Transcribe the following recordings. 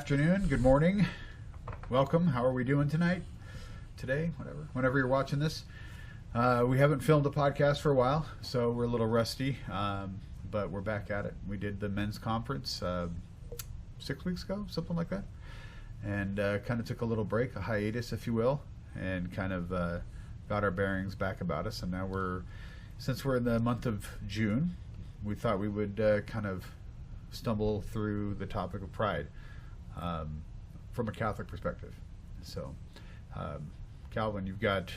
afternoon, good morning, welcome. How are we doing tonight? Today, whenever you're watching this. We haven't filmed a podcast for a while, so we're a little rusty, but we're back at it. We did the men's conference 6 weeks ago, something like that, and kind of took a little break, a hiatus, if you will, and kind of got our bearings back about us. And now since we're in the month of June, we thought we would kind of stumble through the topic of pride from a Catholic perspective. So, Calvin, you've got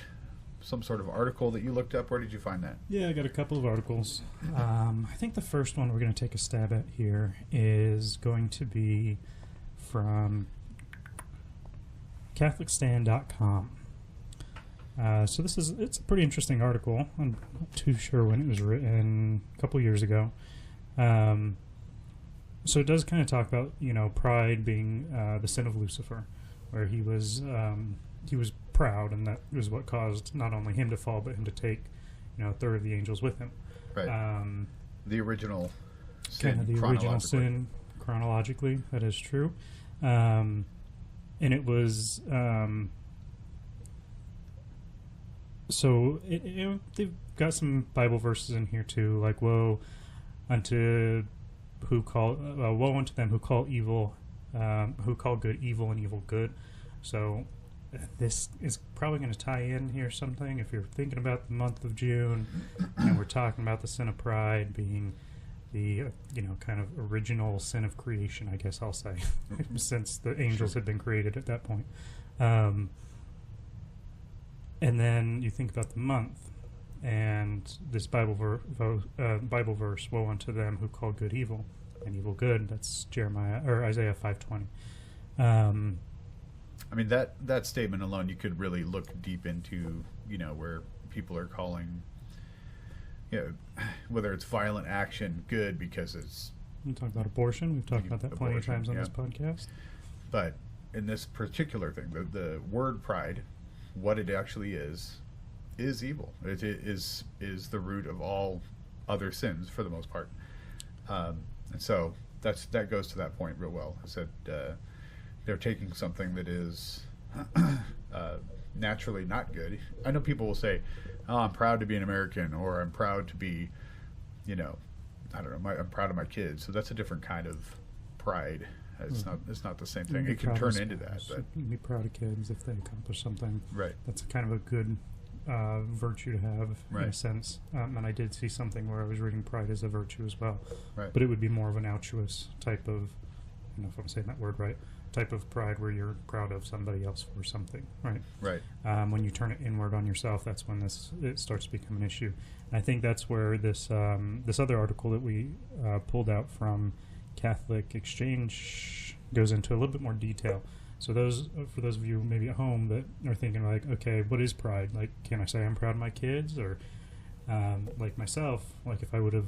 some sort of article that you looked up. Where did you find that? Yeah, I got a couple of articles. I think the first one we're going to take a stab at here is going to be from CatholicStand.com. So it's a pretty interesting article. I'm not too sure when it was written, a couple years ago. So it does kind of talk about, pride being the sin of Lucifer, where he was proud, and that was what caused not only him to fall, but him to take, a third of the angels with him. Right. The original sin. Kind of the original sin chronologically. That is true. And it was. So they've got some Bible verses in here too, like woe unto them who call evil, who call good evil and evil good. So this is probably going to tie in here something if you're thinking about the month of June, and we're talking about the sin of pride being the kind of original sin of creation, I guess I'll say, since the angels had been created at that point. And then you think about the month, and this Bible verse, woe unto them who call good evil and evil good. That's Isaiah 5:20. I mean, that statement alone, you could really look deep into, where people are calling, whether it's violent action good because it's... You talk about abortion. We've talked about that plenty of times on this podcast. But in this particular thing, the word pride, what it actually is evil. It is the root of all other sins for the most part. And so that goes to that point real well. Is that they're taking something that is naturally not good. I know people will say, "Oh, I'm proud to be an American," or "I'm proud to be, I don't know, I'm proud of my kids." So that's a different kind of pride. It's not the same thing. It can turn into that. But you can be proud of kids if they accomplish something. Right. That's kind of a good virtue to have, in a sense. And I did see something where I was reading pride as a virtue as well. Right. But it would be more of an altruist type of, I don't know if I'm saying that word right, type of pride where you're proud of somebody else for something, right? Right. When you turn it inward on yourself, that's when it starts to become an issue. And I think that's where this other article that we pulled out from Catholic Exchange goes into a little bit more detail. So for those of you maybe at home that are thinking like, okay, what is pride? Like, can I say I'm proud of my kids? Or like myself, like if I would have,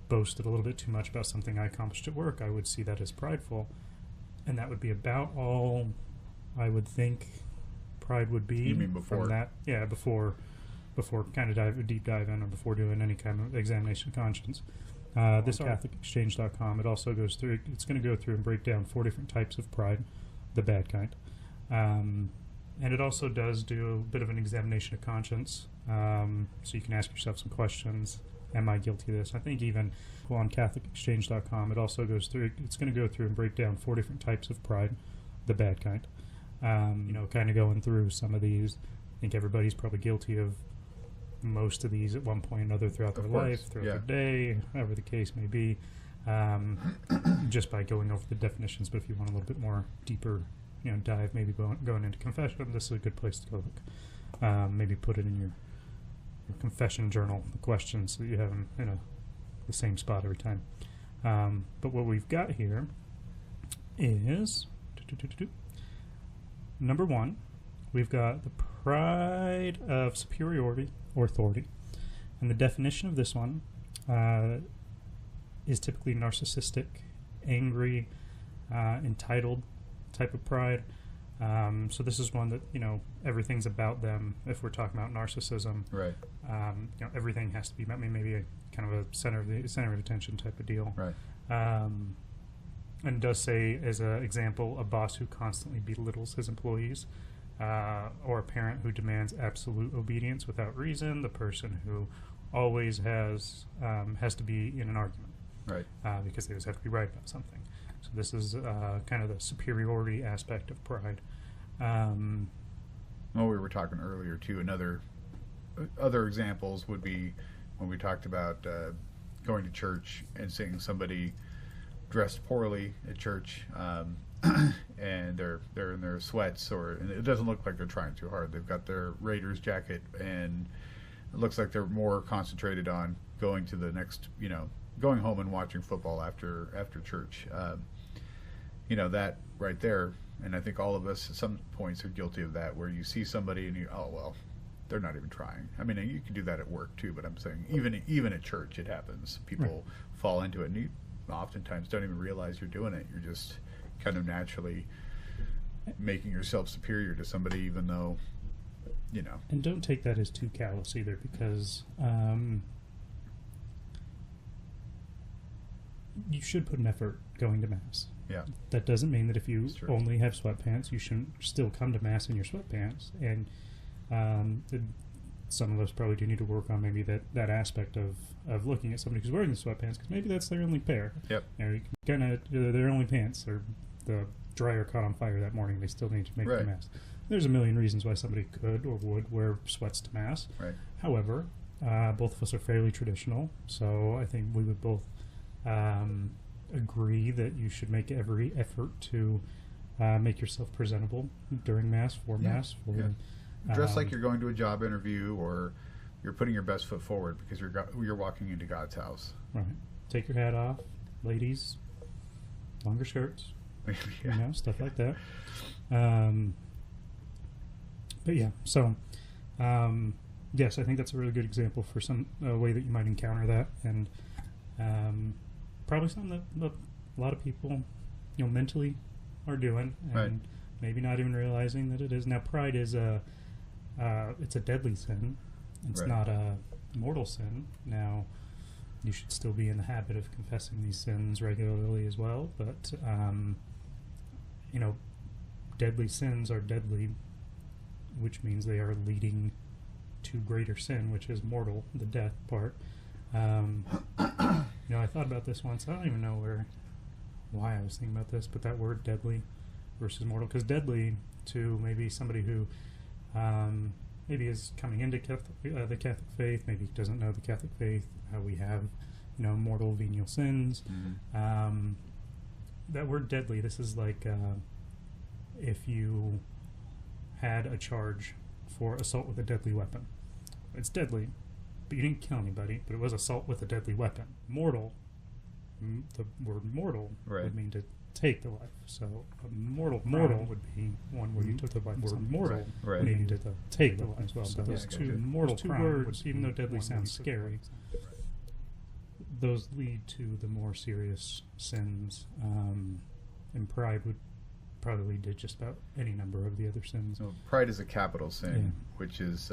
boasted a little bit too much about something I accomplished at work, I would see that as prideful. And that would be about all I would think pride would be. You mean before? From that, yeah, before kind of deep dive in, or before doing any kind of examination of conscience. This CatholicExchange.com, it also goes through, it's going to go through and break down 4 different types of pride, the bad kind. And it also does do a bit of an examination of conscience, so you can ask yourself some questions. Am I guilty of this? I think even on CatholicExchange.com, it also goes through, it's going to go through and break down 4 different types of pride, the bad kind. Kind of going through some of these. I think everybody's probably guilty of most of these at one point or another throughout their life, throughout their day, however the case may be, just by going over the definitions. But if you want a little bit more deeper, dive, maybe going into confession, this is a good place to go look. Maybe put it in your confession journal, the questions, so that you have them in the same spot every time. But what we've got here is number 1. We've got the pride of superiority or authority. And the definition of this one is typically narcissistic, angry, entitled type of pride. So this is one that, everything's about them. If we're talking about narcissism, right? Everything has to be about me. Maybe a kind of a center of attention type of deal. Right. And does say, as an example, a boss who constantly belittles his employees, or a parent who demands absolute obedience without reason, the person who always has to be in an argument, Right. Because they always have to be right about something. So this is kind of the superiority aspect of pride. Well, we were talking earlier too. Other examples would be when we talked about going to church and seeing somebody dressed poorly at church, and they're in their sweats, and it doesn't look like they're trying too hard. They've got their Raiders jacket, and it looks like they're more concentrated on going to the next, going home and watching football after church. That right there. And I think all of us at some points are guilty of that, where you see somebody and they're not even trying. I mean, you can do that at work too, but I'm saying even at church it happens. People fall into it, and you oftentimes don't even realize you're doing it. You're just kind of naturally making yourself superior to somebody, even though, And don't take that as too callous either, because you should put an effort going to Mass. Yeah. That doesn't mean that if you only have sweatpants, you shouldn't still come to Mass in your sweatpants. And some of us probably do need to work on maybe that aspect of looking at somebody who's wearing the sweatpants, because maybe that's their only pair. Yep. You can their only pants, or the dryer caught on fire that morning. They still need to make the Mass. There's a million reasons why somebody could or would wear sweats to Mass. Right. However, both of us are fairly traditional, so I think we would both agree that you should make every effort to make yourself presentable during Mass, for Mass. Dress like you're going to a job interview, or you're putting your best foot forward because you're walking into God's house. Right. Take your hat off, ladies. Longer skirts. Stuff like that. But yeah, so yes, I think that's a really good example for some way that you might encounter that, and probably something that a lot of people, mentally are doing, and maybe not even realizing that it is. Now, pride is it's a deadly sin. It's not a mortal sin. Now, you should still be in the habit of confessing these sins regularly as well, but deadly sins are deadly, which means they are leading to greater sin, which is mortal, the death part. I thought about this once. I don't even know why I was thinking about this, but that word deadly versus mortal, because deadly to maybe somebody who maybe is coming into the Catholic faith, maybe doesn't know the Catholic faith, how we have mortal venial sins. Mm-hmm. That word deadly, this is like if you had a charge for assault with a deadly weapon. It's deadly, but you didn't kill anybody, but it was assault with a deadly weapon. Mortal, the word mortal would mean to take the life. So a mortal would be one where you took the life. Word mortal meaning to take the life as well. So those two mortal words, even though deadly sounds scary, those lead to the more serious sins, and pride would probably lead to just about any number of the other sins. So pride is a capital sin, which is,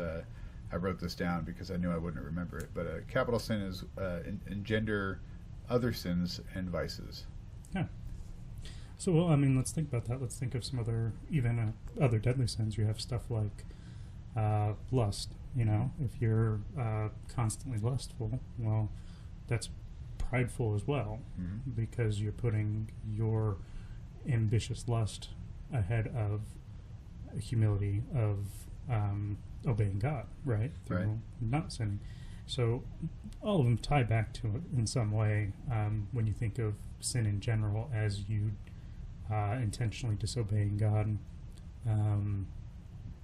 I wrote this down because I knew I wouldn't remember it, but a capital sin is engender other sins and vices. Yeah. So, well, let's think about that. Let's think of some other deadly sins. You have stuff like lust. If you're constantly lustful, well, that's prideful as well, because you're putting your ambitious lust ahead of humility of obeying God, right? Through not sinning. So all of them tie back to it in some way when you think of sin in general as you intentionally disobeying God.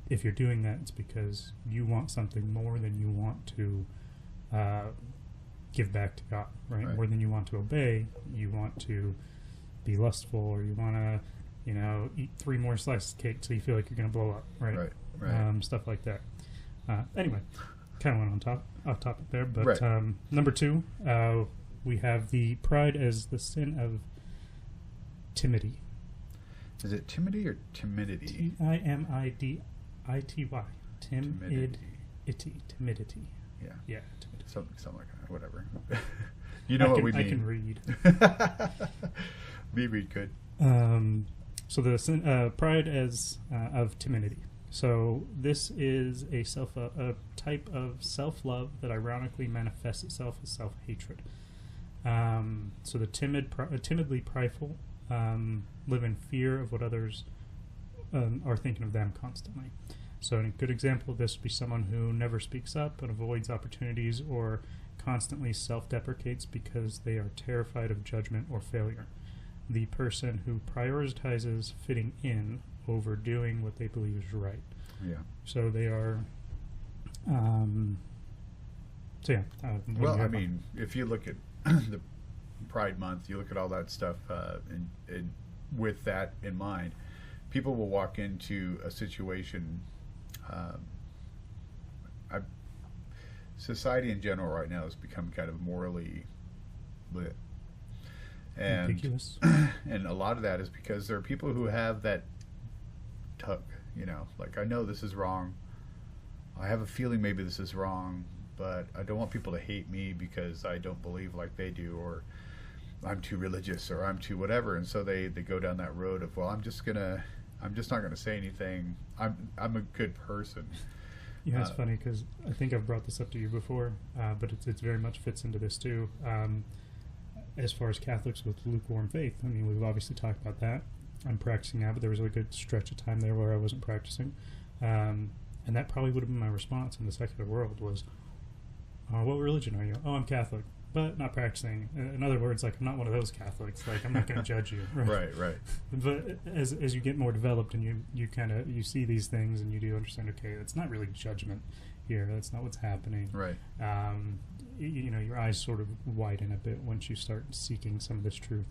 If you're doing that, it's because you want something more than you want to give back to God, right? More than you want to obey. You want to be lustful, or you want to, eat 3 more slices of cake till you feel like you're going to blow up, right? Stuff like that. Anyway, kind of went off topic there, but number 2, we have the pride as the sin of timidity. Is it timidity or timidity? Timidity. Timidity. Yeah. Yeah. Timidity. Something like that. Whatever. You know what we mean. I can read. Me read good. So the pride as of timidity. So this is a type of self-love that ironically manifests itself as self-hatred. So the timidly prideful live in fear of what others are thinking of them constantly. So a good example of this would be someone who never speaks up and avoids opportunities or constantly self-deprecates because they are terrified of judgment or failure. The person who prioritizes fitting in over doing what they believe is right. Yeah. So they are. Well, I mean, if you look at the Pride Month, you look at all that stuff, and with that in mind, people will walk into a situation. Society in general right now has become kind of morally lit. And ambiguous. And a lot of that is because there are people who have that tug, like, I know this is wrong. I have a feeling maybe this is wrong, but I don't want people to hate me because I don't believe like they do, or I'm too religious, or I'm too whatever. And so they go down that road of, well, I'm just not gonna say anything. I'm a good person. Yeah, it's funny because I think I've brought this up to you before, but it's very much fits into this too. As far as Catholics with lukewarm faith, I mean, we've obviously talked about that. I'm practicing now, but there was a good stretch of time there where I wasn't practicing. And that probably would have been my response in the secular world was, what religion are you? Oh, I'm Catholic, but not practicing. In other words, like, I'm not one of those Catholics. Like, I'm not going to judge you. Right. Right. But as you get more developed and you see these things and you do understand, okay, it's not really judgment here. That's not what's happening. Right. Your eyes sort of widen a bit once you start seeking some of this truth.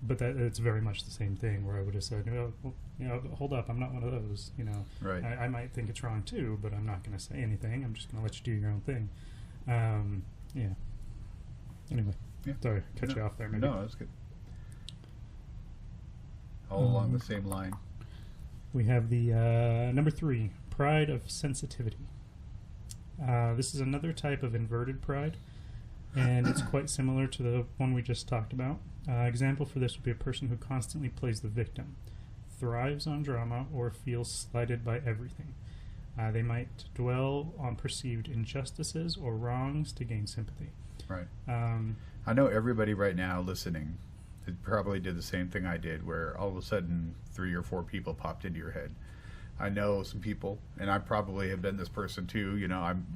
But it's very much the same thing where I would have said, hold up, I'm not one of those. Right. I might think it's wrong too, but I'm not going to say anything. I'm just going to let you do your own thing. Yeah. Anyway, sorry, cut you off there. Maybe. No, that's good. All along the same line. We have the number 3, pride of sensitivity. This is another type of inverted pride, and it's quite similar to the one we just talked about. Example for this would be a person who constantly plays the victim, thrives on drama, or feels slighted by everything. They might dwell on perceived injustices or wrongs to gain sympathy. Right. I know everybody right now listening probably did the same thing I did, where all of a sudden 3 or 4 people popped into your head. I know some people, and I probably have been this person too. I'm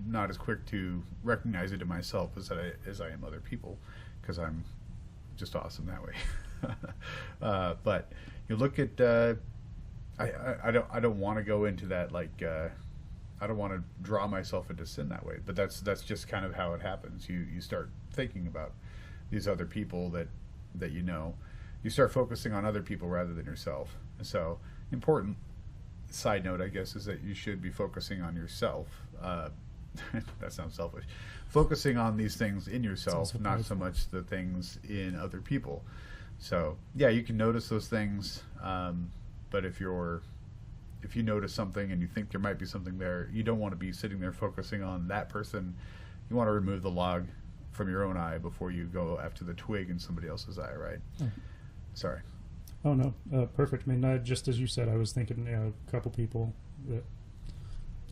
not as quick to recognize it in myself as I am other people, because I'm just awesome that way. But you look at, I don't want to go into that, like, I don't want to draw myself into sin that way. But that's just kind of how it happens. You start thinking about these other people that you start focusing on other people rather than yourself. And so, important side note, I guess, is that you should be focusing on yourself. That sounds selfish. Focusing on these things in yourself, not so much the things in other people. So, yeah, you can notice those things, but if you notice something and you think there might be something there, you don't want to be sitting there focusing on that person. You want to remove the log from your own eye before you go after the twig in somebody else's eye, right? Sorry. Oh, no. Perfect. I mean, just as you said, I was thinking, a couple people that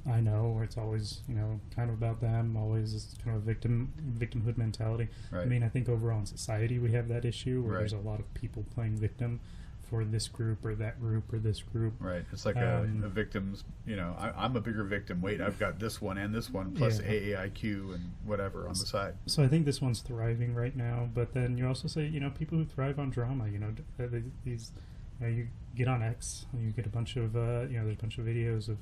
I know where it's always, kind of about them, always this kind of victimhood mentality. Right. I mean, I think overall in society we have that issue where Right. there's a lot of people playing victim for this group or that group or this group. Right. It's like a victim's, I'm a bigger victim. Wait, I've got this one and this one plus AAIQ and whatever on the side. So I think this one's thriving right now, but then you also say, people who thrive on drama, these, you get on X and you get a bunch of, there's a bunch of videos of,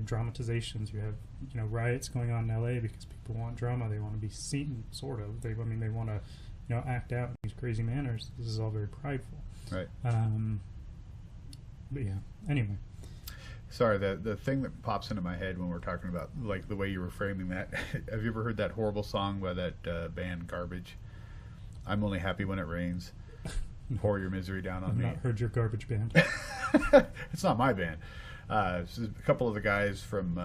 dramatizations. You have, riots going on in LA because people want drama. They want to be seen, sort of. They want to, act out in these crazy manners. This is all very prideful. Right. But yeah, anyway. Sorry, the thing that pops into my head when we're talking about, like, the way you were framing that, have you ever heard that horrible song by that band Garbage? I'm only happy when it rains. Pour your misery down on me. I've not heard your Garbage band. It's not my band. A couple of the guys from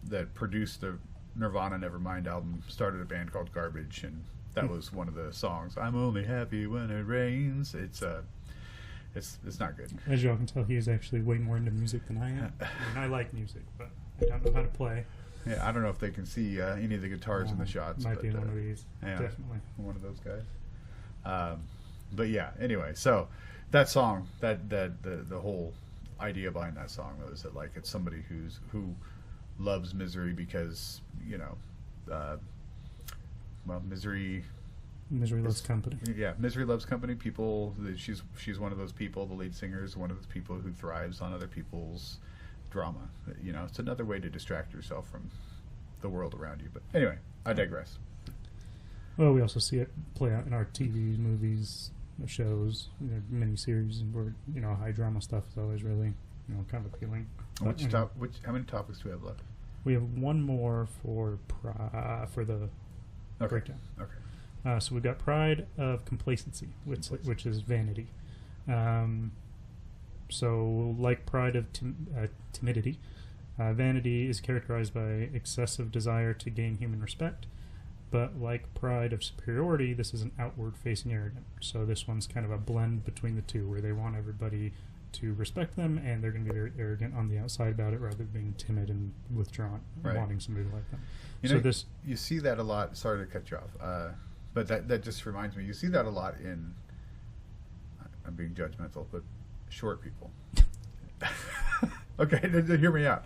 that produced the Nirvana Nevermind album started a band called Garbage, and that was one of the songs. I'm only happy when it rains. It's not good. As y'all can tell, he is actually way more into music than I am. I mean, I like music, but I don't know how to play. Yeah, I don't know if they can see any of the guitars in the shots. Might be one of these. Yeah, definitely one of those guys. But yeah, anyway, so that song, the whole idea behind that song was that like it's somebody who loves misery because misery loves company. Yeah, misery loves company. People, she's one of those people. The lead singer is one of those people who thrives on other people's drama. It's another way to distract yourself from the world around you. But anyway, I digress. Well, we also see it play out in our TV, movies, shows, miniseries, and where high drama stuff is always really kind of appealing. How many topics do we have left? We have one more for the breakdown. Okay. So we've got pride of complacency, which is vanity. So like pride of timidity, vanity is characterized by excessive desire to gain human respect. But like pride of superiority, this is an outward-facing arrogance. So this one's kind of a blend between the two, where they want everybody to respect them, and they're going to be very arrogant on the outside about it, rather than being timid and withdrawn, wanting somebody to like them. You see that a lot. Sorry to cut you off, but that just reminds me. You see that a lot in. I'm being judgmental, but short people. Okay, hear me out.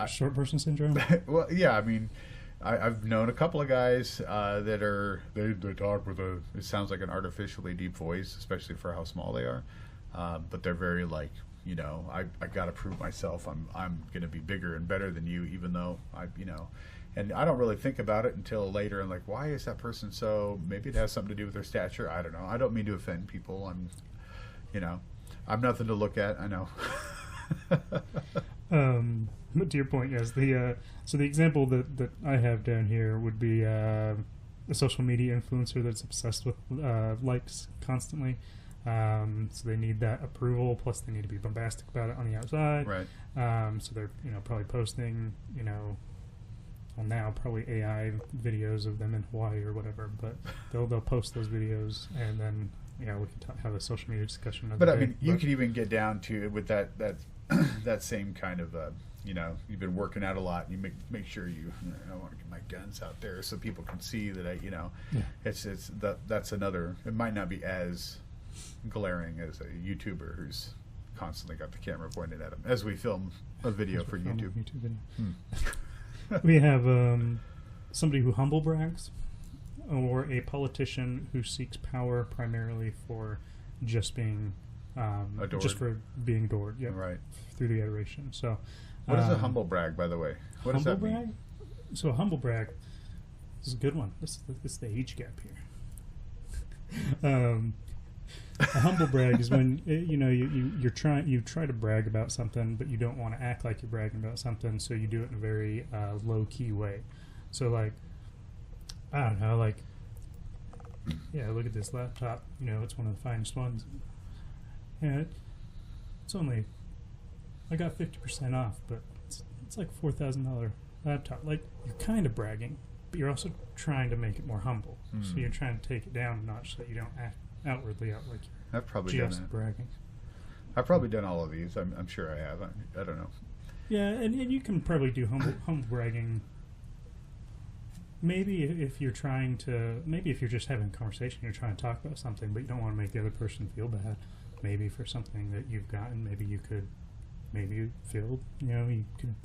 Short person syndrome. Well, yeah, I mean. I've known a couple of guys that they talk with it sounds like an artificially deep voice, especially for how small they are. But they're very like, I got to prove myself. I'm going to be bigger and better than you, even though and I don't really think about it until later. I'm like, why is that person so? Maybe it has something to do with their stature. I don't know. I don't mean to offend people. I'm nothing to look at. I know. But to your point, yes. So the example that I have down here would be a social media influencer that's obsessed with likes constantly. So they need that approval. Plus, they need to be bombastic about it on the outside. Right. So they're probably posting well now probably AI videos of them in Hawaii or whatever. But they'll post those videos, and then we can have a social media discussion. But I mean, you could even get down to with that that same kind of you've been working out a lot. And you make sure I want to get my guns out there so people can see that that's another. It might not be as glaring as a YouTuber who's constantly got the camera pointed at him as we film a video for YouTube. We have somebody who humble brags, or a politician who seeks power primarily for just being adored. Just for being adored. Yeah, right. Through the adoration. So, what is a humble brag, by the way? What does that mean? So a humble brag is a good one. This is the age gap here. A humble brag is when you try to brag about something, but you don't want to act like you're bragging about something, so you do it in a very low key way. So like, I don't know, like, yeah, look at this laptop. It's one of the finest ones. Yeah, it's only, I got 50% off, but it's like $4,000 laptop. Like, you're kind of bragging, but you're also trying to make it more humble. So you're trying to take it down a notch so that you don't act outwardly out like you're I've probably just done that. bragging. I've probably done all of these. I'm sure I have. I don't know. Yeah, and you can probably do humble bragging. Maybe if you're just having a conversation, you're trying to talk about something, but you don't want to make the other person feel bad. Maybe for something that you've gotten, maybe you feel, you could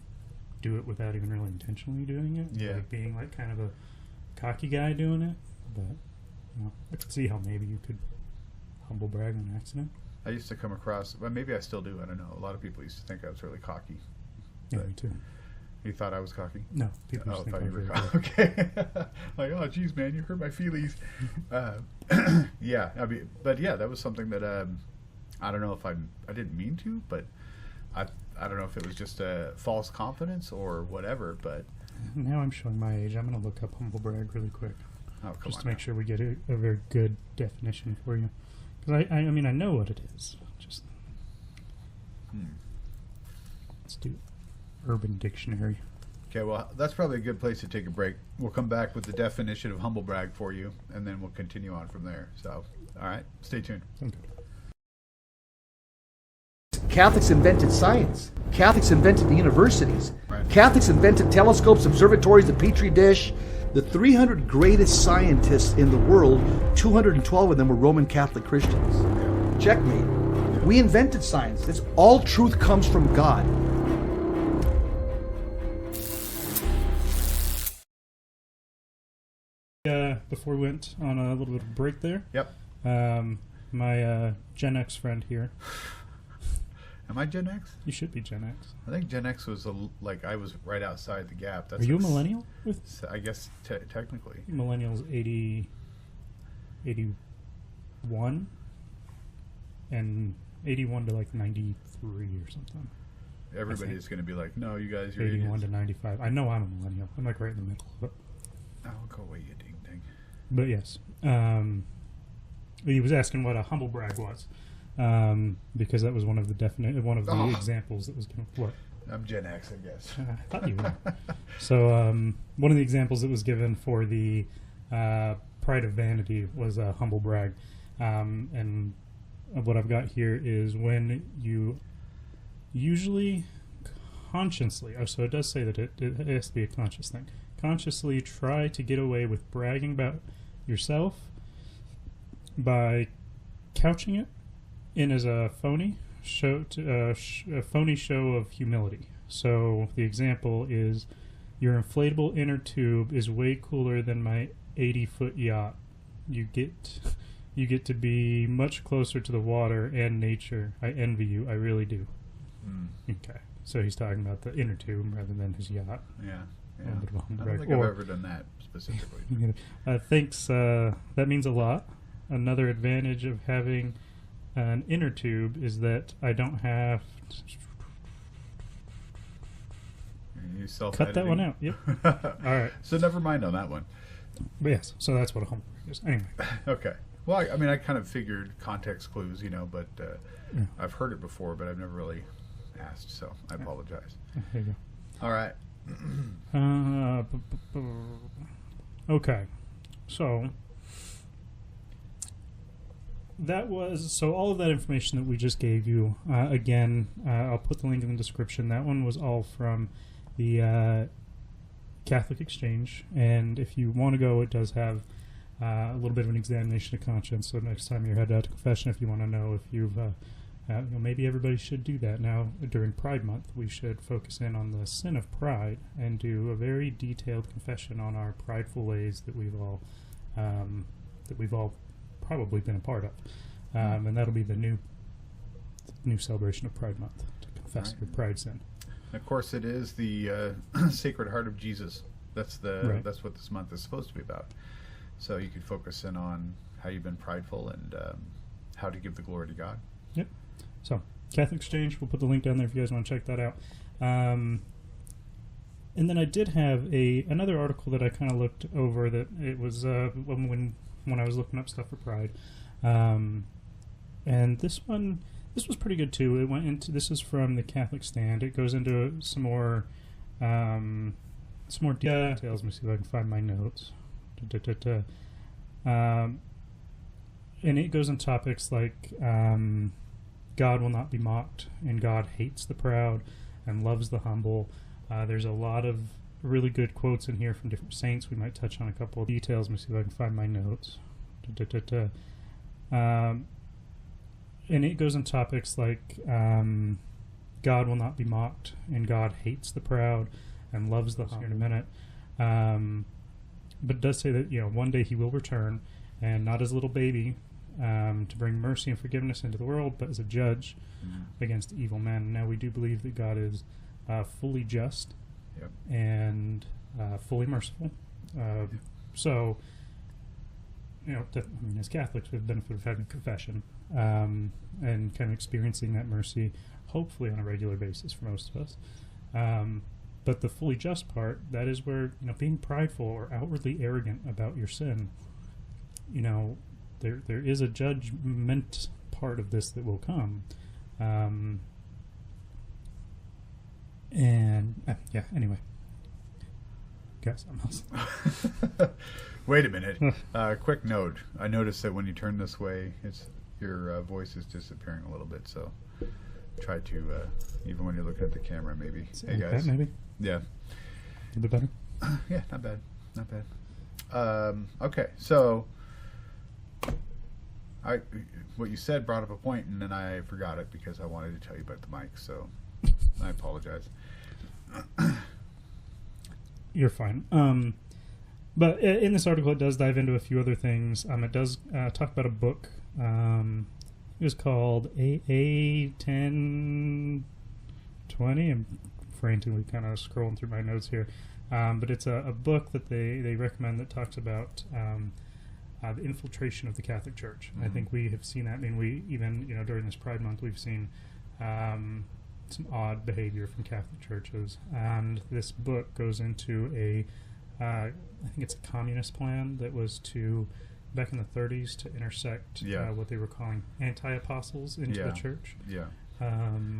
do it without even really intentionally doing it. Yeah. Like being like kind of a cocky guy doing it. But, I could see how maybe you could humble brag on accident. I used to come across, well, maybe I still do, I don't know. A lot of people used to think I was really cocky. Yeah, me too. You thought I was cocky? No, people just think thought I'm you were very cocky. Okay. Like, oh, geez, man, you hurt my feelings. Yeah, but yeah, that was something that I don't know if I didn't mean to, but I don't know if it was just a false confidence or whatever. But now I'm showing my age. I'm going to look up humble brag really quick, just to make sure we get a very good definition for you. Because I mean, I know what it is. Just let's do Urban Dictionary. Okay, well, that's probably a good place to take a break. We'll come back with the definition of humble brag for you, and then we'll continue on from there. So, all right, stay tuned. Okay. Catholics invented science. Catholics invented the universities. Right. Catholics invented telescopes, observatories, the Petri dish. The 300 greatest scientists in the world, 212 of them were Roman Catholic Christians. Yeah. Checkmate. We invented science. It's all truth comes from God. Before we went on a little bit of a break there, Yep. my Gen X friend here, Am I Gen X? you should be Gen X. I think Gen X was like I was right outside the gap. That's Are you a like millennial? I guess technically. Millennials 81, and 81 to like 93 or something. Everybody's going to be like, no, you guys, you're 81 idiots. to 95. I know I'm a millennial. I'm like right in the middle. Oh, go away, you ding ding. But yes, he was asking what a humble brag was, because that was one of the examples that was given. What? I'm Gen X, I guess. I thought you were. So one of the examples that was given for the pride of vanity was a humble brag, and what I've got here is when you usually consciously. Oh, so it does say that it has to be a conscious thing. Consciously try to get away with bragging about yourself by couching it in as a phony show, a phony show of humility. So the example is, your inflatable inner tube is way cooler than my 80-foot yacht. You get to be much closer to the water and nature. I envy you. I really do. Okay. So he's talking about the inner tube rather than his yacht. Yeah. A little bit of a I humble don't brag. think I've ever done that specifically. Thanks. That means a lot. Another advantage of having an inner tube is that I don't have You cut that one out. Yep. All right. So never mind on that one. But yes, so that's what a humble brag is. Anyway. Okay. Well, I mean, I kind of figured context clues, but Yeah. I've heard it before, but I've never really asked, so I apologize. There you All right. go. Okay. So that was all of that information that we just gave you. Again, I'll put the link in the description. That one was all from the Catholic Exchange, and if you want to go, it does have a little bit of an examination of conscience. So next time you're headed out to confession, if you want to know if you've maybe everybody should do that. Now, during Pride Month, we should focus in on the sin of pride and do a very detailed confession on our prideful ways that we've all probably been a part of, and that'll be the new celebration of Pride Month, to confess your pride sin. Of course, it is the Sacred Heart of Jesus. That's that's what this month is supposed to be about. So you could focus in on how you've been prideful and how to give the glory to God. Yep. So, Catholic Exchange, we'll put the link down there if you guys want to check that out. And then I did have another article that I kind of looked over that it was when I was looking up stuff for Pride. And this was pretty good too. It went into, this is from the Catholic Stand. It goes into some more details. Let me see if I can find my notes. And it goes on topics like God will not be mocked, and God hates the proud and loves the humble. There's a lot of really good quotes in here from different saints. We might touch on a couple of details. Let me see if I can find my notes. And it goes on topics like God will not be mocked, and God hates the proud and loves the humble. Here in a minute. But it does say that one day he will return, and not as a little baby, to bring mercy and forgiveness into the world, but as a judge against evil men. Now, we do believe that God is fully just and fully merciful. So, as Catholics, we have the benefit of having confession and kind of experiencing that mercy, hopefully on a regular basis for most of us. But the fully just part, that is where, being prideful or outwardly arrogant about your sin, there is a judgment part of this that will come. Anyway. guess something else. Wait a minute. Quick note. I noticed that when you turn this way, your voice is disappearing a little bit. So try to, even when you're looking at the camera, maybe. Hey, guys. Maybe? Yeah. A bit better? Yeah, not bad. Not bad. Okay, so what you said brought up a point, and then I forgot it because I wanted to tell you about the mic, so I apologize. You're fine. But in this article, it does dive into a few other things. It does talk about a book. It was called A1020. I'm frantically kind of scrolling through my notes here. But it's a book that they recommend that talks about the infiltration of the Catholic Church. Mm-hmm. I think we have seen that. I mean, we even, during this Pride Month, we've seen some odd behavior from Catholic churches. And this book goes into I think it's a communist plan that was to, back in the 30s, to intersect what they were calling anti-apostles into the church. Yeah.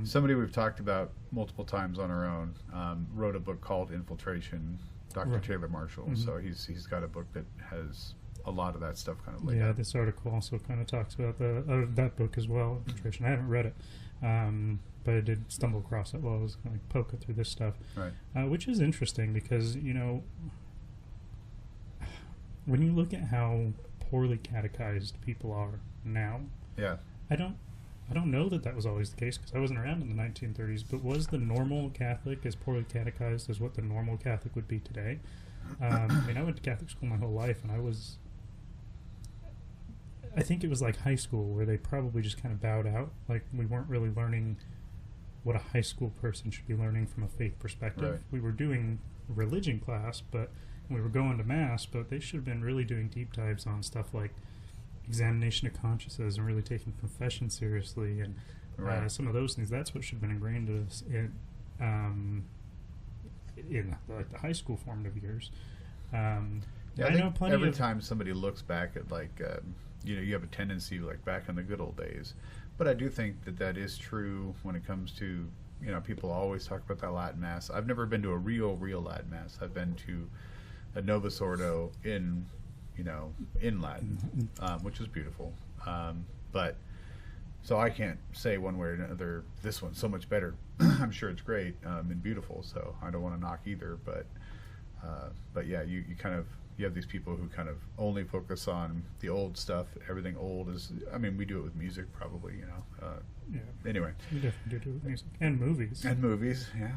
Somebody we've talked about multiple times on our own wrote a book called Infiltration, Dr. Taylor Marshall. Mm-hmm. So he's got a book that has a lot of that stuff kind of laid out. Yeah, this article also kind of talks about that book as well, Infiltration. I haven't read it, but I did stumble across it while I was kind of poking through this stuff. Right. Which is interesting because, when you look at how poorly catechized people are now, I don't know that was always the case because I wasn't around in the 1930s, but was the normal Catholic as poorly catechized as what the normal Catholic would be today? I went to Catholic school my whole life, and I think it was like high school where they probably just kind of bowed out. Like, we weren't really learning what a high school person should be learning from a faith perspective. Right. We were doing religion class, but we were going to Mass, but they should have been really doing deep dives on stuff like examination of consciences and really taking confession seriously and some of those things. That's what should have been ingrained in us in like the high school formative years. I know plenty. Every time somebody looks back at you have a tendency like back in the good old days, but I do think that is true when it comes to people always talk about that Latin Mass. I've never been to a real Latin Mass. I've been to a Novus Ordo in Latin, which is beautiful. But so I can't say one way or another, this one's so much better. I'm sure it's great and beautiful, so I don't want to knock either. But yeah, you have these people who kind of only focus on the old stuff. Everything old is, we do it with music probably, Anyway. We definitely do it with music. And movies. And movies, yeah.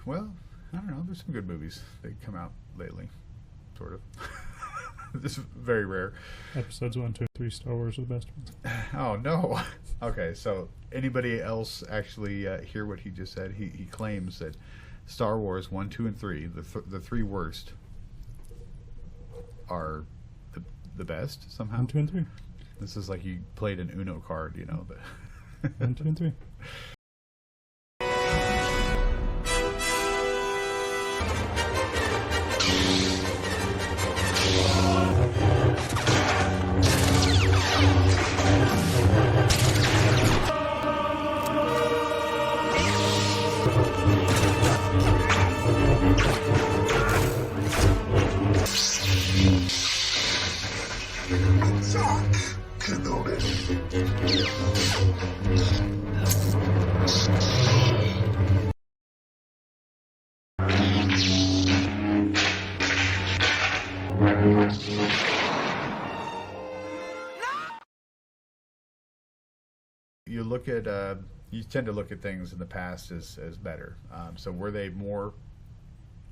Well, I don't know, there's some good movies that come out lately, sort of. This is very rare. Episodes 1, 2, 3, Star Wars are the best ones. Oh, no. Okay, so anybody else actually hear what he just said? He claims that Star Wars 1, 2, and 3, the three worst, are the best somehow. 1, 2, and 3. This is like you played an Uno card, But 1, 2, and 3. You tend to look at things in the past as better. So were they more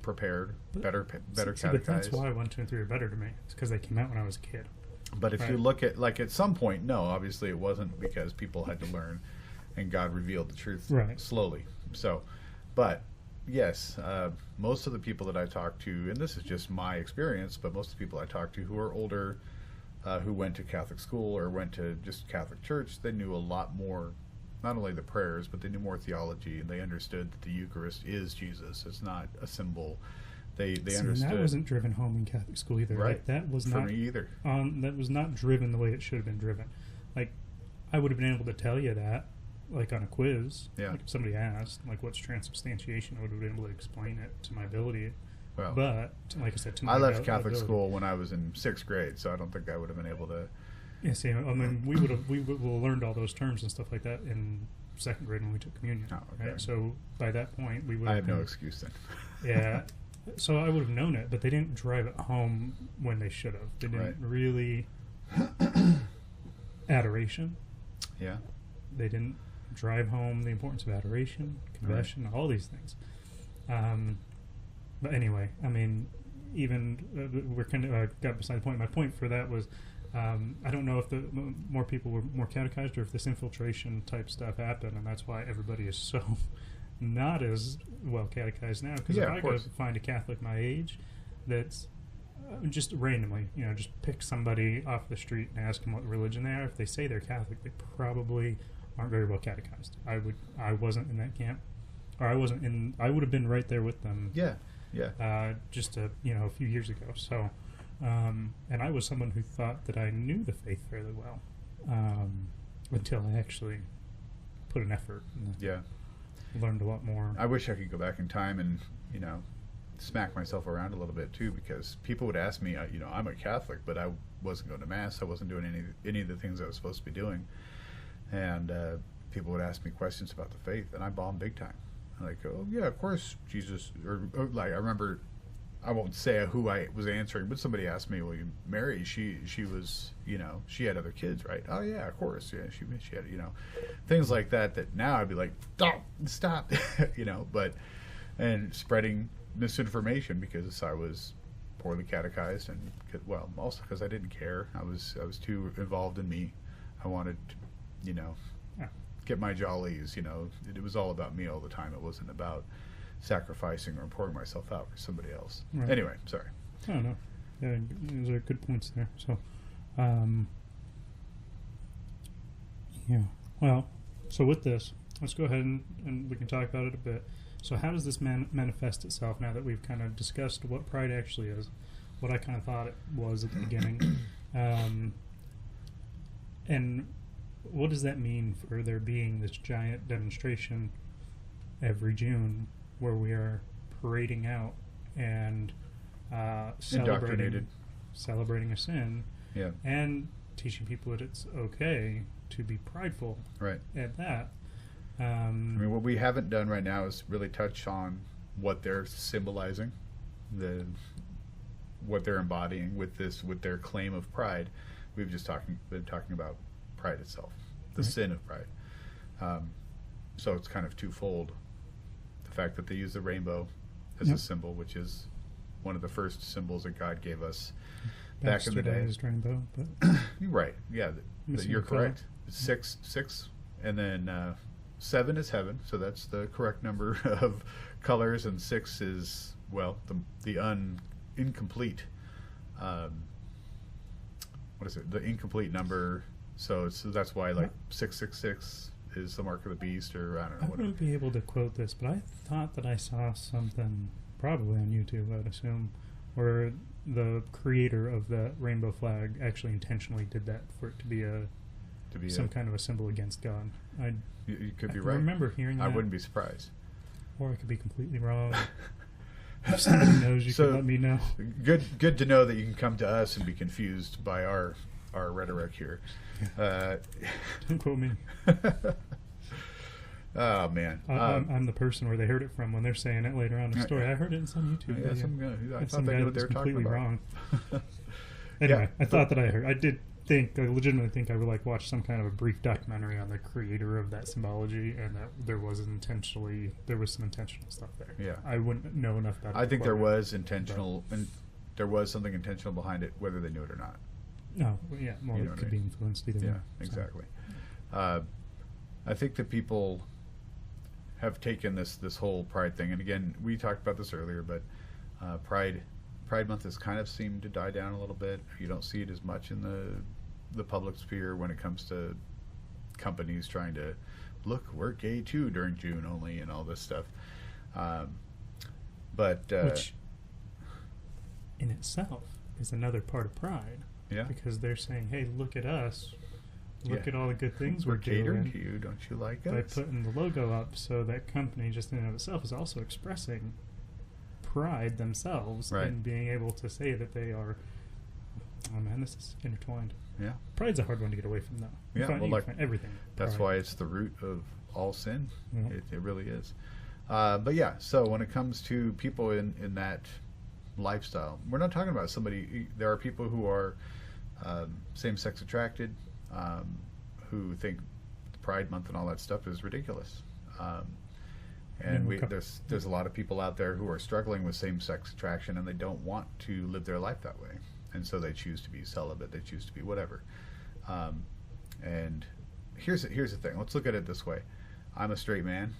prepared, better catechized? But that's why 1, 2, and 3 are better to me. It's because they came out when I was a kid. But if you look at, at some point, no, obviously it wasn't because people had to learn and God revealed the truth slowly. So, but yes, most of the people that I talk to, and this is just my experience, but most of the people I talk to who are older, who went to Catholic school or went to just Catholic church, they knew a lot more, not only the prayers, but they knew more theology, and they understood that the Eucharist is Jesus. It's not a symbol. They understood. And that wasn't driven home in Catholic school either. Right. Like, that was for not me either. That was not driven the way it should have been driven. Like, I would have been able to tell you that, like on a quiz. Yeah. Like if somebody asked, like, what's transubstantiation, I would have been able to explain it to my ability. Well, but like I said, to I my left Catholic ability. school when I was in 6th grade, so I don't think I would have been able to. Yeah, see, I mean, we would have learned all those terms and stuff like that in 2nd grade when we took communion. Oh, okay. Right? So by that point, we would. I have no excuse then. Yeah, so I would have known it, but they didn't drive it home when they should have. They didn't really adoration. Yeah. They didn't drive home the importance of adoration, confession, all these things. But anyway, I mean, even we're kind of got beside the point. My point for that was, I don't know if the more people were more catechized or if this infiltration type stuff happened, and that's why everybody is so not as well catechized now. Because if I go find a Catholic my age that's just randomly, just pick somebody off the street and ask them what religion they are. If they say they're Catholic, they probably aren't very well catechized. I wasn't in that camp, or I would have been right there with them. Yeah. Just a few years ago. So, and I was someone who thought that I knew the faith fairly well, until I actually put an effort. And learned a lot more. I wish I could go back in time and smack myself around a little bit too, because people would ask me, I'm a Catholic, but I wasn't going to mass. I wasn't doing any of the things I was supposed to be doing, and people would ask me questions about the faith, and I bombed big time. I'm like, oh yeah, of course, Jesus. Or like, I remember, I won't say who I was answering, but somebody asked me, well, Mary, she was, she had other kids, right? Oh yeah, of course, yeah, she had, things like that. That now I'd be like, stop, but and spreading misinformation because I was poorly catechized, and also because I didn't care. I was too involved in me. I wanted to, get my jollies. It was all about me all the time. It wasn't about sacrificing or pouring myself out for somebody else. Right. Anyway, sorry. I don't know. Yeah, those are good points there. So, well, so with this, let's go ahead and we can talk about it a bit. So how does this manifest itself now that we've kind of discussed what pride actually is, what I kind of thought it was at the beginning, and what does that mean for there being this giant demonstration every June where we are parading out and celebrating a sin, and teaching people that it's okay to be prideful, right? At that. I mean, what we haven't done right now is really touch on what they're symbolizing, what they're embodying with their claim of pride. We've just been talking about pride itself, the sin of pride. So it's kind of twofold. The fact that they use the rainbow as a symbol, which is one of the first symbols that God gave us back in the day. Rainbow, but right? Yeah, you're correct. 6, and then 7 is heaven, so that's the correct number of colors, and 6 is the incomplete. What is it? The incomplete number. So that's why 666 is the mark of the beast, or I don't know. I wouldn't be able to quote this, but I thought that I saw something, probably on YouTube, I'd assume, where the creator of that rainbow flag actually intentionally did that for it to be some kind of a symbol against God. You could be right. I remember hearing that. I wouldn't be surprised. Or I could be completely wrong. If somebody knows, you can let me know. Good to know that you can come to us and be confused by our rhetoric here. Don't quote me. Oh man, I'm the person where they heard it from when they're saying it later on in the story. I heard it in some YouTube video. I thought they knew what they were talking about. Wrong. Anyway, I thought that I heard. I legitimately think I would watch some kind of a brief documentary on the creator of that symbology, and that there was some intentional stuff there. Yeah, I wouldn't know enough about it. I think there was intentional, and there was something intentional behind it, whether they knew it or not. No, yeah, well, it could be influenced either way. Yeah, exactly. I think that people have taken this whole pride thing, and again, we talked about this earlier, but Pride Month has kind of seemed to die down a little bit. You don't see it as much in the public sphere when it comes to companies trying to look, we're gay too during June only and all this stuff. Which in itself is another part of pride. Yeah. Because they're saying, hey, look at us. Look at all the good things we're catering doing to you. Don't you like us? By putting the logo up, so that company just in and of itself is also expressing pride themselves Right. in being able to say that they are. Oh man, this is intertwined. Yeah. Pride's a hard one to get away from, though. Yeah, well, you like, find everything. That's pride. why it's the root of all sin. Yeah. It really is. But yeah, so when it comes to people in that lifestyle, we're not talking about somebody. There are people who are same-sex attracted, who think Pride Month and all that stuff is ridiculous. And there's a lot of people out there who are struggling with same-sex attraction, and they don't want to live their life that way, and so they choose to be celibate. They choose to be whatever. And here's the thing. Let's look at it this way. I'm a straight man.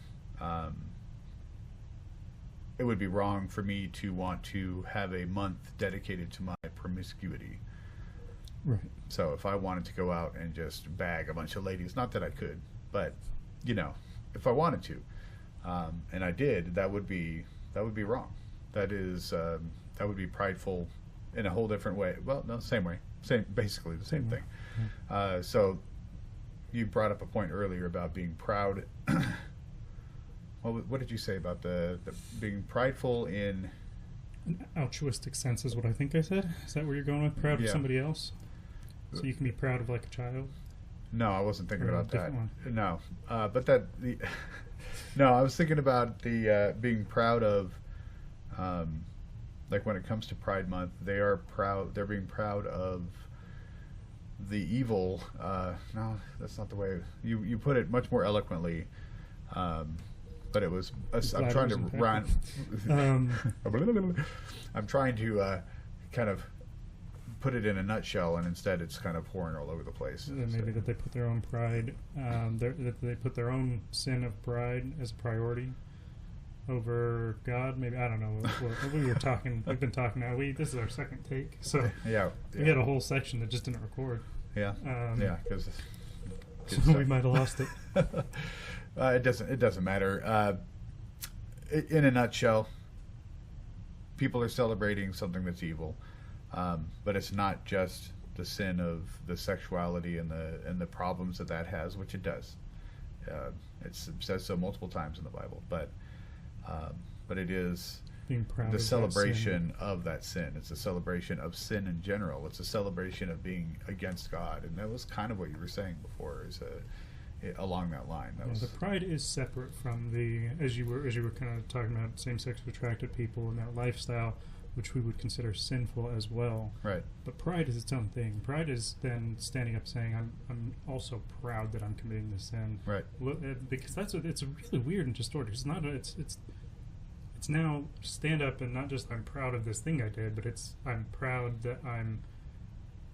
It would be wrong for me to want to have a month dedicated to my promiscuity. Right. So if I wanted to go out and just bag a bunch of ladies, not that I could, but if I wanted to, and I did, that would be wrong. That would be prideful in a whole different way. Well, no, same way, basically the same thing. Yeah. So you brought up a point earlier about being proud. What did you say about the being prideful in? An altruistic sense is what I think I said. Is that where you're going with? Proud of Yeah. somebody else? So you can be proud of like a child? No, I wasn't thinking Or a about that. different one? No, no, I was thinking about the being proud of, like when it comes to Pride Month, they are proud. They're being proud of the evil. No, that's not the way you put it. Much more eloquently. But it was. I'm trying to run. I'm trying to kind of put it in a nutshell, and instead it's kind of pouring all over the place. Maybe that they put their own pride, that they put their own sin of pride as a priority over God. Maybe, I don't know what we were talking. We've been talking now. This is our second take, so yeah. We had a whole section that just didn't record. Yeah, because so we might have lost it. It doesn't matter. In a nutshell, people are celebrating something that's evil, but it's not just the sin of the sexuality and the problems that has, which it does. It says so multiple times in the Bible, but it is Being proud the of celebration of that sin. It's a celebration of sin in general. It's a celebration of being against God, and that was kind of what you were saying before. Along that line, the pride is separate from the as you were kind of talking about same-sex attracted people and that lifestyle, which we would consider sinful as well. Right. But pride is its own thing. Pride is then standing up saying, I'm also proud that I'm committing this sin. Right. Because it's really weird and distorted. It's not. It's now stand up and not just I'm proud of this thing I did, but it's I'm proud that I'm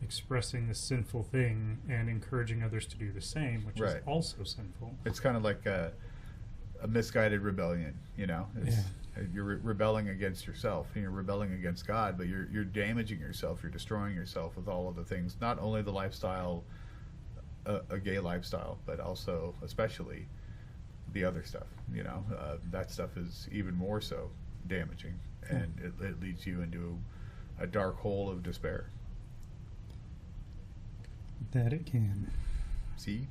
expressing this sinful thing and encouraging others to do the same, which is also sinful. It's kind of like a misguided rebellion, You're rebelling against yourself, and you're rebelling against God, but you're damaging yourself, you're destroying yourself with all of the things, not only the lifestyle, a gay lifestyle, but also, especially, the other stuff, that stuff is even more so damaging, and it leads you into a dark hole of despair. That it can. See?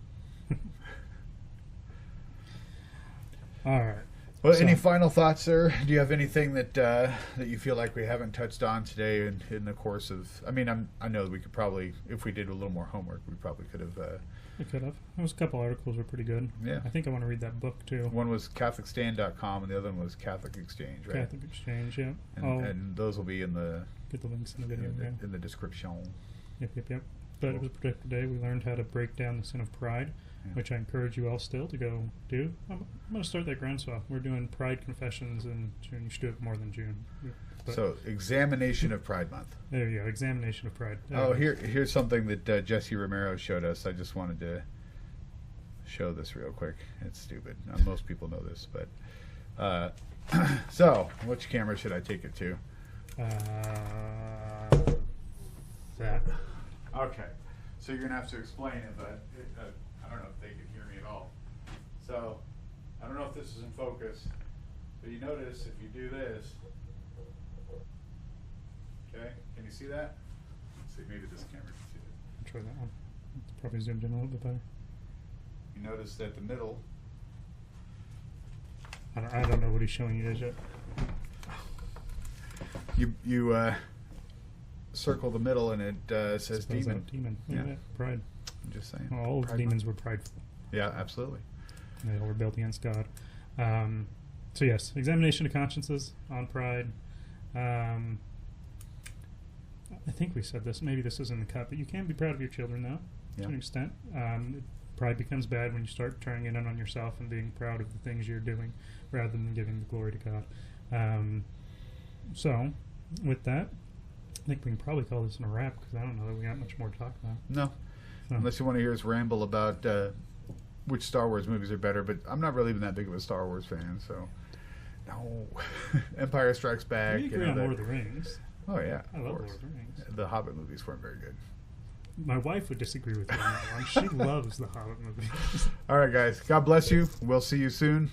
All right. Well, any final thoughts, sir? Do you have anything that you feel like we haven't touched on today in the course of? I mean, I know that we could probably, if we did a little more homework, we probably could have. We could have. There was a couple articles were pretty good. Yeah. I think I want to read that book too. One was CatholicStand.com, and the other one was Catholic Exchange, right? Catholic Exchange, yeah. And those will be in the get the links in the video. in the description. Yep. But it was a productive day. We learned how to break down the sin of pride, which I encourage you all still to go do. I'm going to start that groundswell. We're doing Pride Confessions in June. You should do it more than June. But So, examination of Pride Month. there you go. Examination of pride. Here's something that Jesse Romero showed us. I just wanted to show this real quick. It's stupid. Most people know this, but so which camera should I take it to? That. Okay, so you're gonna have to explain it, but I don't know if they can hear me at all. So I don't know if this is in focus, but you notice if you do this, okay, can you see that? Let's see, maybe this camera can see it. I'll try that one. It's probably zoomed in a little bit better. You notice that the middle. I don't know what he's showing you as yet. You circle the middle and it says Spells demon. out demon. Yeah. Yeah. Pride. I'm just saying. Well, all of the Pride demons were prideful. Yeah, absolutely. They all rebelled against God. So yes, examination of consciences on pride. I think we said this. Maybe this is in the cut, but you can be proud of your children, though, Yeah. to an extent. Pride becomes bad when you start turning it in on yourself and being proud of the things you're doing rather than giving the glory to God. So, with that, I think we can probably call this a wrap because I don't know that we got much more to talk about. No, So, unless you want to hear us ramble about which Star Wars movies are better, but I'm not really even that big of a Star Wars fan, so no. Empire Strikes Back. we agree on Lord of the Rings. Oh yeah, I of love course. Lord of the Rings. The Hobbit movies weren't very good. My wife would disagree with me on that one. She loves the Hobbit movies. All right, guys. God bless you. We'll see you soon.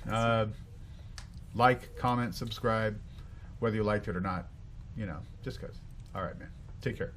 Like, comment, subscribe, whether you liked it or not. You know, just because. All right, man. Take care.